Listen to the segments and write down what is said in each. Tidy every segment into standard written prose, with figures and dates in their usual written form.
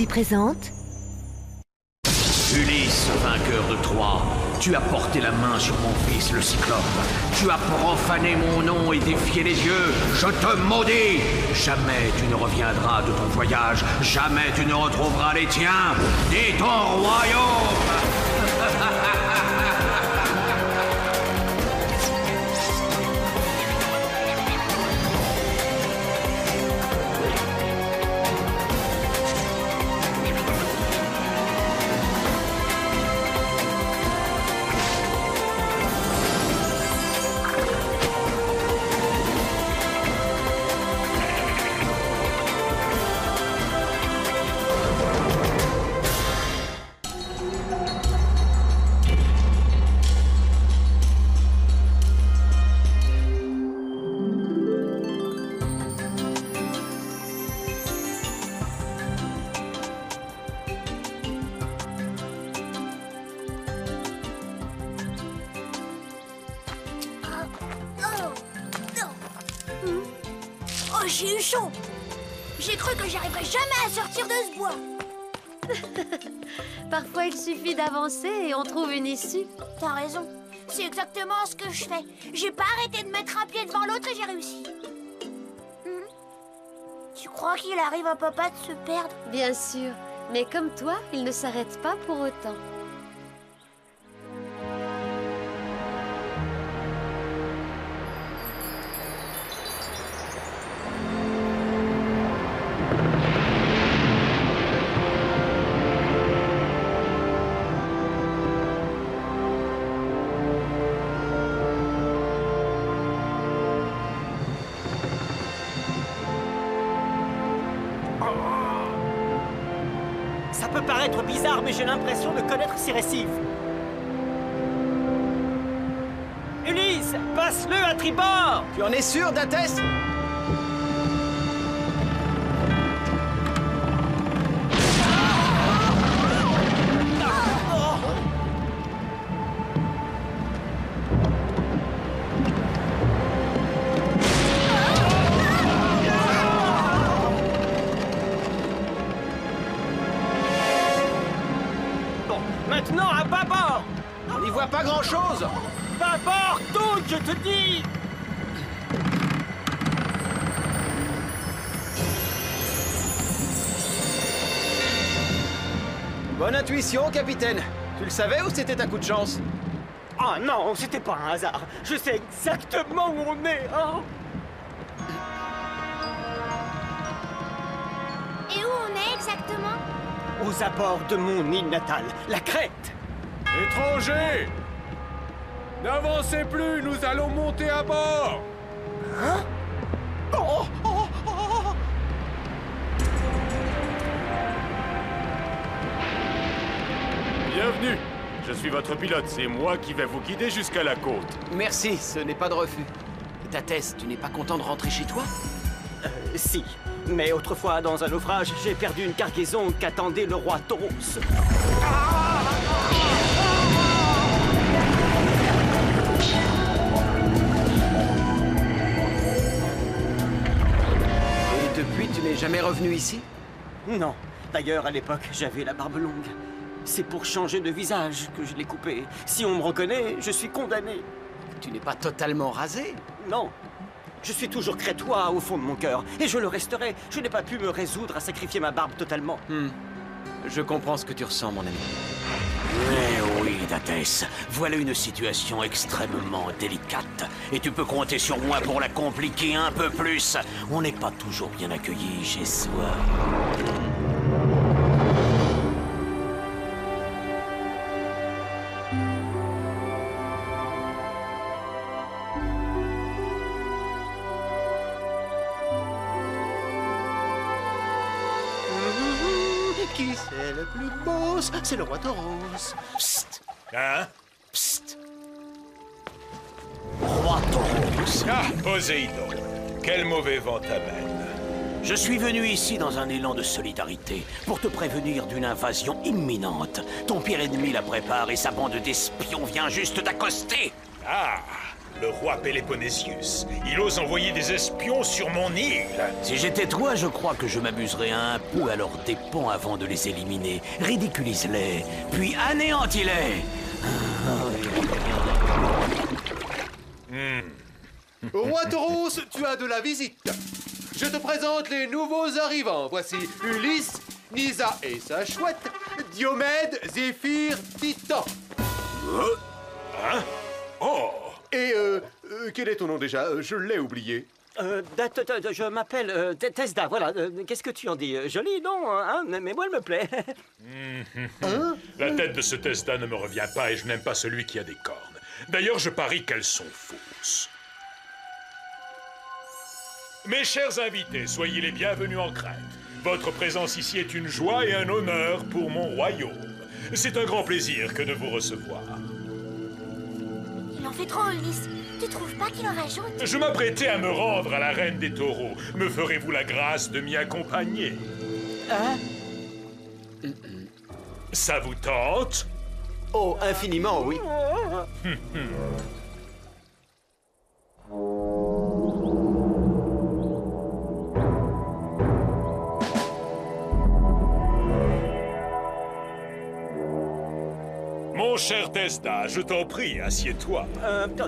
lui présente... Ulysse, vainqueur de Troie, tu as porté la main sur mon fils le Cyclope. Tu as profané mon nom et défié les dieux. Je te maudis. Jamais tu ne reviendras de ton voyage. Jamais tu ne retrouveras les tiens, ni ton royaume. Oh, j'ai eu chaud. J'ai cru que j'arriverais jamais à sortir de ce bois. Parfois, il suffit d'avancer et on trouve une issue. T'as raison. C'est exactement ce que je fais. J'ai pas arrêté de mettre un pied devant l'autre et j'ai réussi. Tu crois qu'il arrive à papa de se perdre? Bien sûr. Mais comme toi, il ne s'arrête pas pour autant. Ça peut paraître bizarre, mais j'ai l'impression de connaître ces récifs. Ulysse, passe-le à tribord! Tu en es sûr, D'Athès? Maintenant, à bâbord! On n'y voit pas grand-chose! Bâbord, donc, je te dis! Bonne intuition, capitaine. Tu le savais ou c'était un coup de chance? Oh non, c'était pas un hasard. Je sais exactement où on est. Oh. Et où on est exactement? Aux abords de mon île natale, la Crète. Étrangers! N'avancez plus, nous allons monter à bord! Hein? Oh, oh, oh. Bienvenue! Je suis votre pilote, c'est moi qui vais vous guider jusqu'à la côte. Merci, ce n'est pas de refus. D'Athès, tu n'es pas content de rentrer chez toi? Si. Mais autrefois, dans un naufrage, j'ai perdu une cargaison qu'attendait le roi Tauros. Et depuis, tu n'es jamais revenu ici? Non. D'ailleurs, à l'époque, j'avais la barbe longue. C'est pour changer de visage que je l'ai coupée. Si on me reconnaît, je suis condamné. Tu n'es pas totalement rasé? Non. Je suis toujours crétois au fond de mon cœur, et je le resterai. Je n'ai pas pu me résoudre à sacrifier ma barbe totalement. Je comprends ce que tu ressens, mon ami. Eh oui, D'Athès, voilà une situation extrêmement délicate. Et tu peux compter sur moi pour la compliquer un peu plus. On n'est pas toujours bien accueillis chez soi. Qui c'est le plus beau? C'est le roi Tauros. Psst, Hein? psst. Roi Tauros. Ah, Poséidon! Quel mauvais vent t'amène. Je suis venu ici dans un élan de solidarité pour te prévenir d'une invasion imminente. Ton pire ennemi la prépare et sa bande d'espions vient juste d'accoster. Ah! le roi Péléponésius. Il ose envoyer des espions sur mon île. Si j'étais toi, je crois que je m'amuserais un peu à leurs dépens avant de les éliminer. Ridiculise-les, puis anéantis-les. Roi Tauros, tu as de la visite. Je te présente les nouveaux arrivants. Voici Ulysse, Nisa et sa chouette, Diomède, Zéphyr, Titan. Hein? Oh! Et quel est ton nom déjà? Je l'ai oublié. Je m'appelle Tesda, voilà. Qu'est-ce que tu en dis? Joli, non, hein? Mais moi, elle me plaît. Hein? La tête de ce Tesda ne me revient pas et je n'aime pas celui qui a des cornes. D'ailleurs, je parie qu'elles sont fausses. Mes chers invités, soyez les bienvenus en Crète. Votre présence ici est une joie et un honneur pour mon royaume. C'est un grand plaisir que de vous recevoir. Il en fait trop, Ulysse. Tu trouves pas qu'il en rajoute? Je m'apprêtais à me rendre à la reine des taureaux. Me ferez-vous la grâce de m'y accompagner? Hein? Ça vous tente? Oh, infiniment, oui. Mon cher Tesda, je t'en prie, assieds-toi.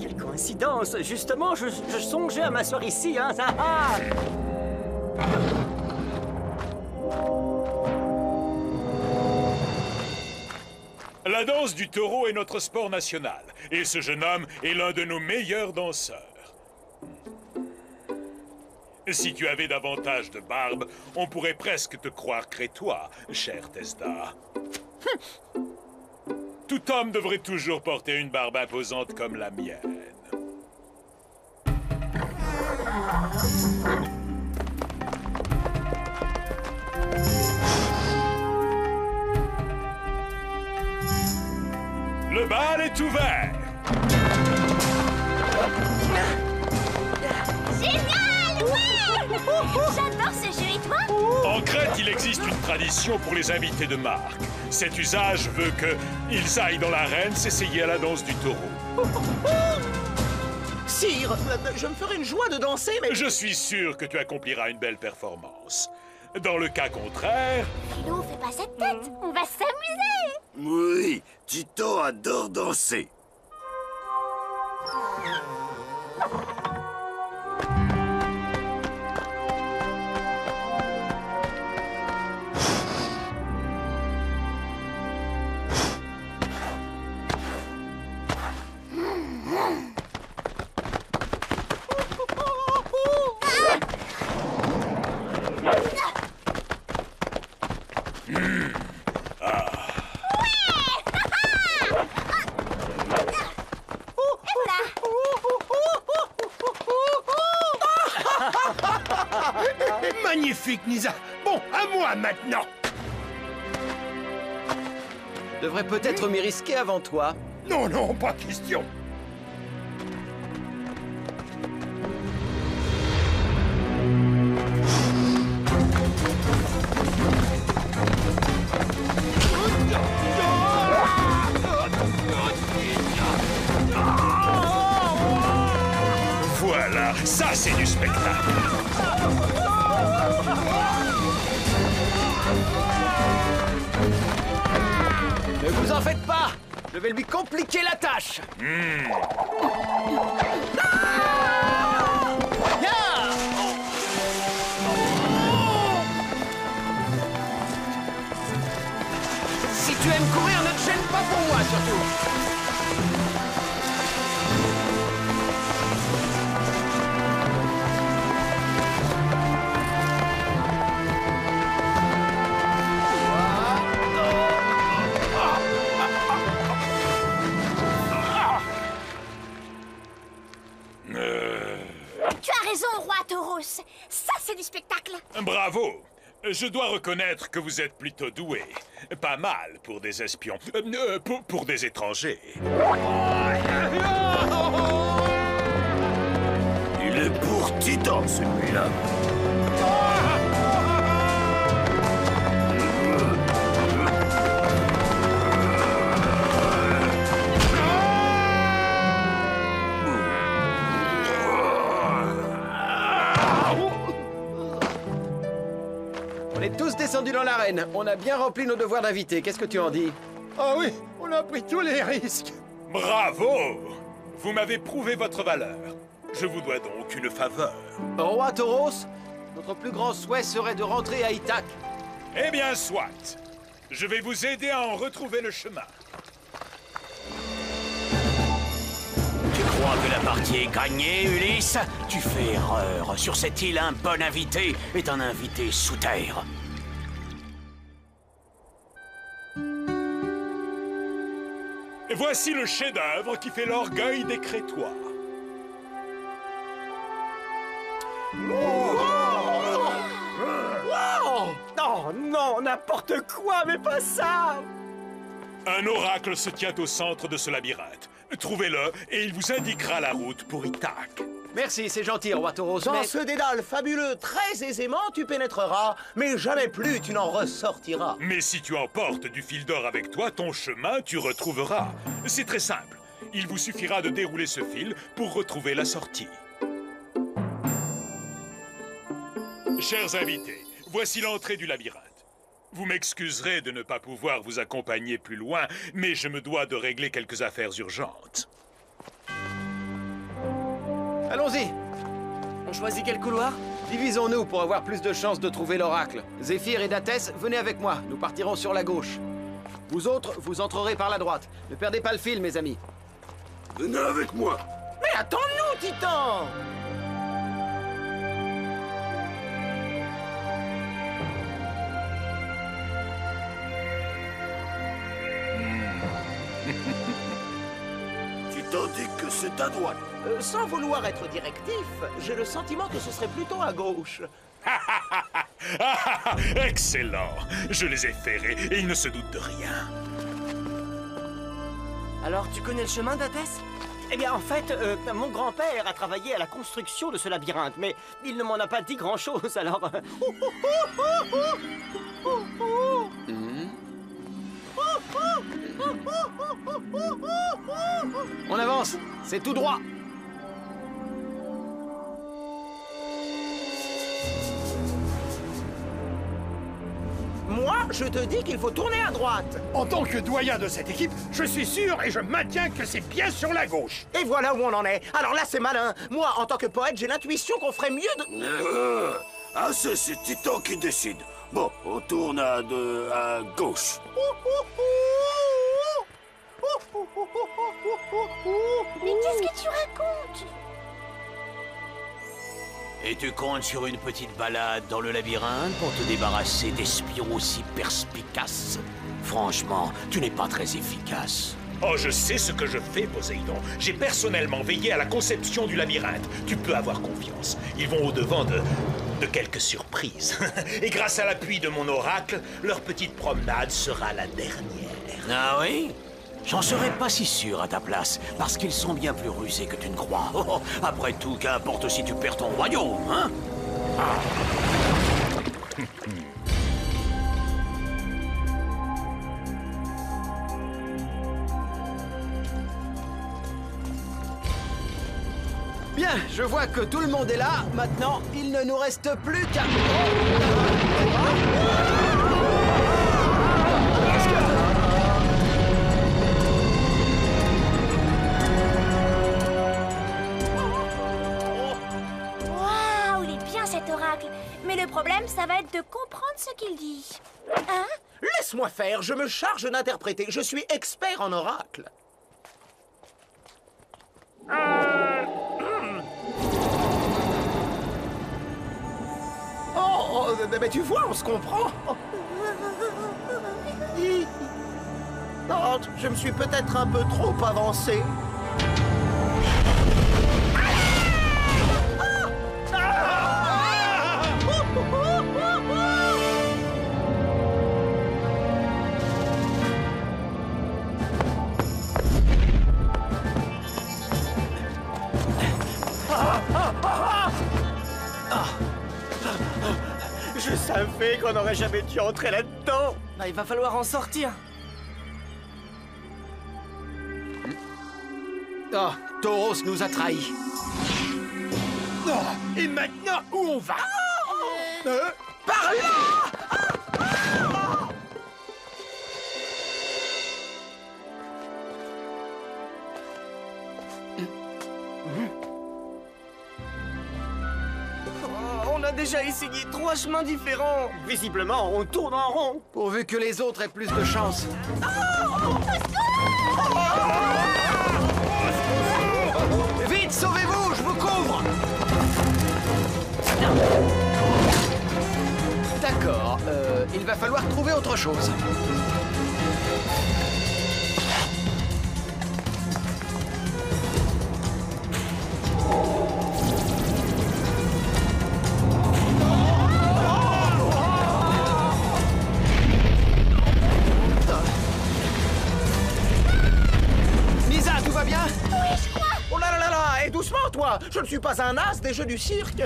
Quelle coïncidence. Justement, je songeais à m'asseoir ici, hein. La danse du taureau est notre sport national, et ce jeune homme est l'un de nos meilleurs danseurs. Si tu avais davantage de barbe, on pourrait presque te croire crétois, cher Tesda. Tout homme devrait toujours porter une barbe imposante comme la mienne. Le bal est ouvert. Génial! Ouais! J'adore ce jeu, et toi? En Crète, il existe une tradition pour les invités de marque. Cet usage veut qu'ils aillent dans l'arène s'essayer à la danse du taureau. Sire, je me ferais une joie de danser, mais... Je suis sûr que tu accompliras une belle performance. Dans le cas contraire... Philo, fais pas cette tête. On va s'amuser. Oui, Titan adore danser. Magnifique, Nisa. Bon, à moi maintenant. Devrais peut-être m'y risquer avant toi. Non, non, pas question. Voilà, ça c'est du spectacle. Ne vous en faites pas! Je vais lui compliquer la tâche! Si tu aimes courir, ne te gêne pas pour moi, surtout! Tu as raison, roi Tauros. Ça, c'est du spectacle. Bravo! Je dois reconnaître que vous êtes plutôt doué. Pas mal pour des espions. Pour des étrangers. Il est pour Titan, celui-là. On est tous descendus dans l'arène. On a bien rempli nos devoirs d'invités. Qu'est-ce que tu en dis? Ah oui, on a pris tous les risques. Bravo! Vous m'avez prouvé votre valeur. Je vous dois donc une faveur. Roi Tauros, notre plus grand souhait serait de rentrer à Ithaq. Eh bien, soit. Je vais vous aider à en retrouver le chemin. Tu crois que la partie est gagnée, Ulysse? Tu fais erreur. Sur cette île, un bon invité est un invité sous terre. Et voici le chef-d'œuvre qui fait l'orgueil des Crétois. Oh non, n'importe quoi, mais pas ça! Un oracle se tient au centre de ce labyrinthe. Trouvez-le et il vous indiquera la route pour Ithaq. Merci, c'est gentil, Roi Tauros, Dans mais... ce dédale fabuleux, très aisément, tu pénétreras, mais jamais plus tu n'en ressortiras. Mais si tu emportes du fil d'or avec toi, ton chemin, tu retrouveras. C'est très simple. Il vous suffira de dérouler ce fil pour retrouver la sortie. Chers invités, voici l'entrée du labyrinthe. Vous m'excuserez de ne pas pouvoir vous accompagner plus loin, mais je me dois de régler quelques affaires urgentes. Allons-y. On choisit quel couloir? Divisons-nous pour avoir plus de chances de trouver l'oracle. Zéphyr et Datès, venez avec moi. Nous partirons sur la gauche. Vous autres, vous entrerez par la droite. Ne perdez pas le fil, mes amis. Venez avec moi. Mais attends-nous, Titan! Tu t'indiques que c'est à droite. Sans vouloir être directif, j'ai le sentiment que ce serait plutôt à gauche. Excellent! Je les ai ferrés et ils ne se doutent de rien. Alors, tu connais le chemin, Datès? Eh bien, en fait, mon grand-père a travaillé à la construction de ce labyrinthe, mais il ne m'en a pas dit grand-chose, alors... On avance. C'est tout droit. Moi, je te dis qu'il faut tourner à droite. En tant que doyen de cette équipe, je suis sûr et je maintiens que c'est bien sur la gauche. Et voilà où on en est. Alors là, c'est malin. Moi, en tant que poète, j'ai l'intuition qu'on ferait mieux de... Ah, c'est Titan qui décide. Bon, on tourne à gauche. Mais qu'est-ce que tu racontes? Et tu comptes sur une petite balade dans le labyrinthe pour te débarrasser d'espions aussi perspicaces? Franchement, tu n'es pas très efficace. Oh, je sais ce que je fais, Poséidon. J'ai personnellement veillé à la conception du labyrinthe. Tu peux avoir confiance. Ils vont au-devant de quelques surprises. Et grâce à l'appui de mon oracle, leur petite promenade sera la dernière. Ah oui? J'en serais pas si sûr à ta place, parce qu'ils sont bien plus rusés que tu ne crois. Oh, après tout, qu'importe si tu perds ton royaume, hein? Bien, je vois que tout le monde est là. Maintenant, il ne nous reste plus qu'à... Waouh, il est bien cet oracle. Mais le problème, ça va être de comprendre ce qu'il dit. Hein? Laisse-moi faire, je me charge d'interpréter. Je suis expert en oracle. Oh, mais tu vois, on se comprend. Oh, je me suis peut-être un peu trop avancé. Je savais qu'on n'aurait jamais dû entrer là-dedans. Bah, il va falloir en sortir. Oh, Tauros nous a trahis. Oh, et maintenant, où on va? Par là! a déjà essayé 3 chemins différents. Visiblement, on tourne en rond. Pourvu que les autres aient plus de chance. Vite, sauvez-vous, je vous couvre. D'accord, il va falloir trouver autre chose. Nisa, tout va bien? Oui, je crois. Oh là là là là, et doucement, toi. Je ne suis pas un as des jeux du cirque.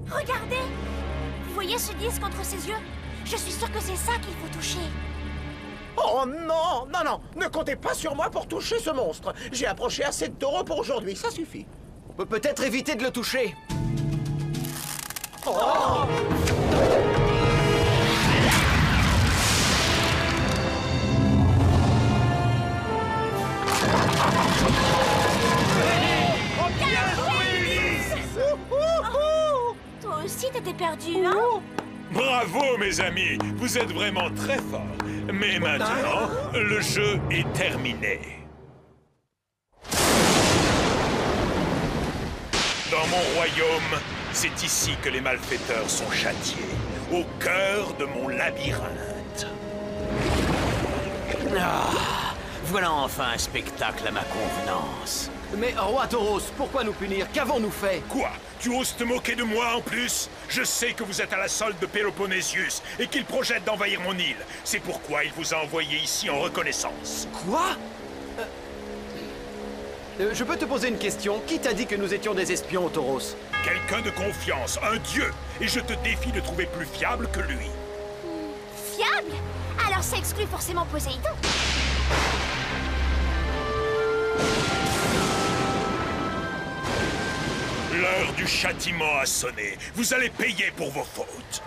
Regardez! Vous voyez ce disque entre ses yeux? Je suis sûre que c'est ça qu'il faut toucher. Oh non, non, non, ne comptez pas sur moi pour toucher ce monstre. J'ai approché assez de taureaux pour aujourd'hui, ça suffit. On peut peut-être éviter de le toucher. Oh! Toi aussi, t'étais perdu, hein? Bravo, mes amis. Vous êtes vraiment très forts. Mais maintenant, le jeu est terminé. Dans mon royaume, c'est ici que les malfaiteurs sont châtiés. Au cœur de mon labyrinthe. Ah, voilà enfin un spectacle à ma convenance. Mais, roi Tauros, pourquoi nous punir? Qu'avons-nous fait? Quoi? Tu oses te moquer de moi en plus? Je sais que vous êtes à la solde de Péloponnésius et qu'il projette d'envahir mon île. C'est pourquoi il vous a envoyé ici en reconnaissance. Quoi? Je peux te poser une question? Qui t'a dit que nous étions des espions, Tauros? Quelqu'un de confiance, un dieu, et je te défie de trouver plus fiable que lui. Fiable? Alors ça exclut forcément Poséidon. L'heure du châtiment a sonné. Vous allez payer pour vos fautes.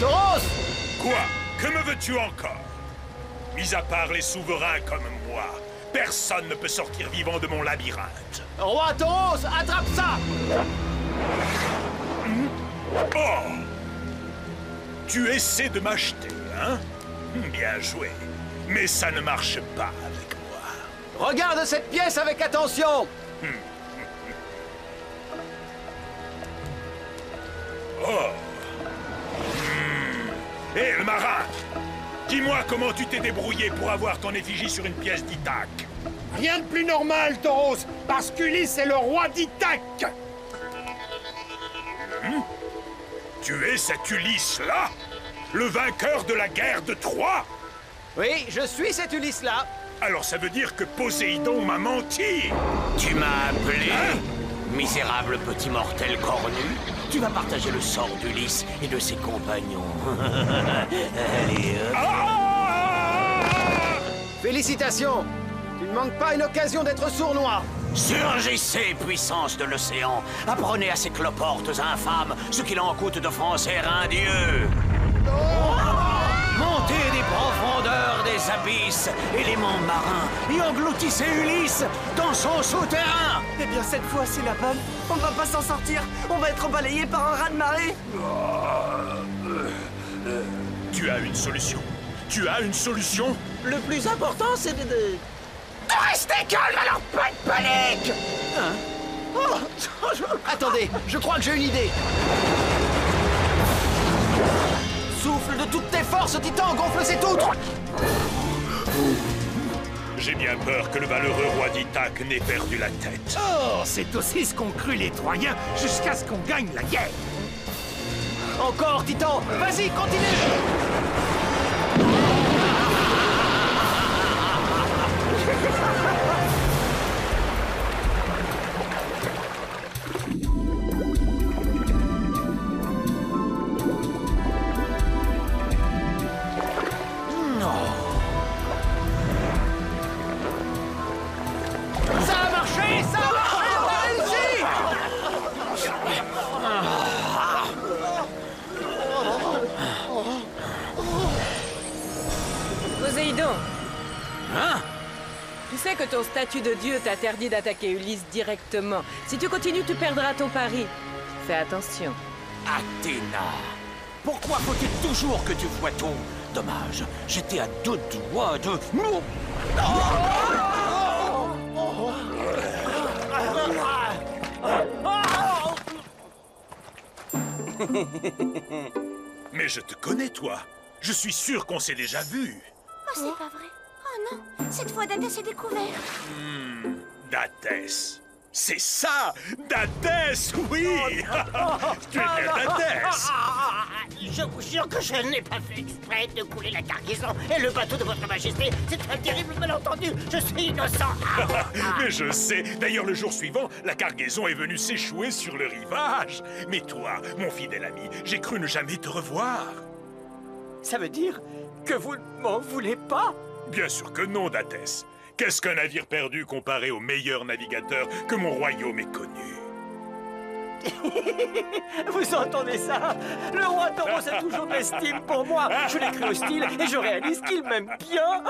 Tauros! Quoi? Que me veux-tu encore? Mis à part les souverains comme moi, personne ne peut sortir vivant de mon labyrinthe. Roi Tauros, attrape ça! Oh! Tu essaies de m'acheter, hein? Bien joué. Mais ça ne marche pas avec moi. Regarde cette pièce avec attention! Oh! Hé, le marin! Dis-moi comment tu t'es débrouillé pour avoir ton effigie sur une pièce d'Ithaque. Rien de plus normal, Tauros, parce qu'Ulysse est le roi d'Ithaque. Tu es cet Ulysse-là? Le vainqueur de la guerre de Troie? Oui, je suis cet Ulysse-là. Alors ça veut dire que Poséidon m'a menti. Tu m'as appelé Hein? misérable petit mortel cornu. Tu vas partager le sort d'Ulysse et de ses compagnons. Allez, Félicitations! Tu ne manques pas une occasion d'être sournois! surgissez, puissance de l'océan. Apprenez à ces cloportes infâmes ce qu'il en coûte d'offenser un dieu. Montez des profondeurs des abysses, éléments marins, et engloutissez Ulysse dans son souterrain. Eh bien, cette fois, c'est la bonne. On ne va pas s'en sortir. On va être balayé par un raz-de-marée. Tu as une solution? Tu as une solution? Le plus important, c'est de... Restez calme, alors pas de panique. Attendez, je crois que j'ai une idée. Souffle de toutes tes forces, Titan, gonfle ces toutres! J'ai bien peur que le valeureux roi d'Ithaque n'ait perdu la tête. Oh, c'est aussi ce qu'ont cru les Troyens jusqu'à ce qu'on gagne la guerre. Encore, Titan! Vas-y, continue! Poséidon! Hein? Tu sais que ton statut de dieu t'interdit d'attaquer Ulysse directement. Si tu continues, tu perdras ton pari. Fais attention. Athéna, pourquoi faut-il toujours que tu vois tout? Dommage, j'étais à 2 doigts de... Mais je te connais, toi. Je suis sûr qu'on s'est déjà vu. Oh, c'est pas vrai. Oh non, cette fois Dathès est découvert. Dathès. C'est ça, Dathès, oui. Tu es bien Dathès. Je vous jure que je n'ai pas fait exprès de couler la cargaison et le bateau de votre majesté. C'est un terrible malentendu. Je suis innocent. Mais je sais. D'ailleurs, le jour suivant, la cargaison est venue s'échouer sur le rivage. Mais toi, mon fidèle ami, j'ai cru ne jamais te revoir. Ça veut dire que vous ne m'en voulez pas? Bien sûr que non, Dathès. Qu'est-ce qu'un navire perdu comparé au meilleur navigateur que mon royaume ait connu? Vous entendez ça? Le roi Tauros a toujours de l'estime pour moi. Je l'ai cru hostile et je réalise qu'il m'aime bien.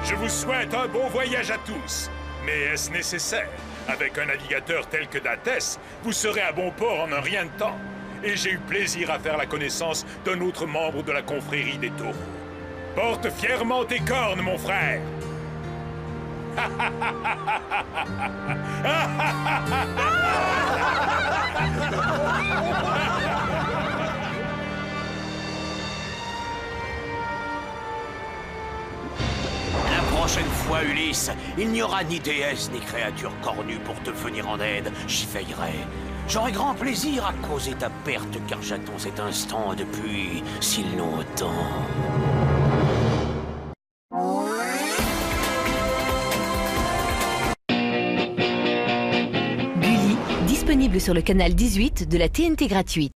Je vous souhaite un bon voyage à tous. Mais est-ce nécessaire? Avec un navigateur tel que Dathès, vous serez à bon port en un rien de temps. Et j'ai eu plaisir à faire la connaissance d'un autre membre de la confrérie des taureaux. Porte fièrement tes cornes, mon frère. La prochaine fois, Ulysse, il n'y aura ni déesse ni créature cornue pour te venir en aide. J'y veillerai. J'aurai grand plaisir à causer ta perte, car j'attends cet instant depuis si longtemps. Gulli, disponible sur le canal 18 de la TNT gratuite.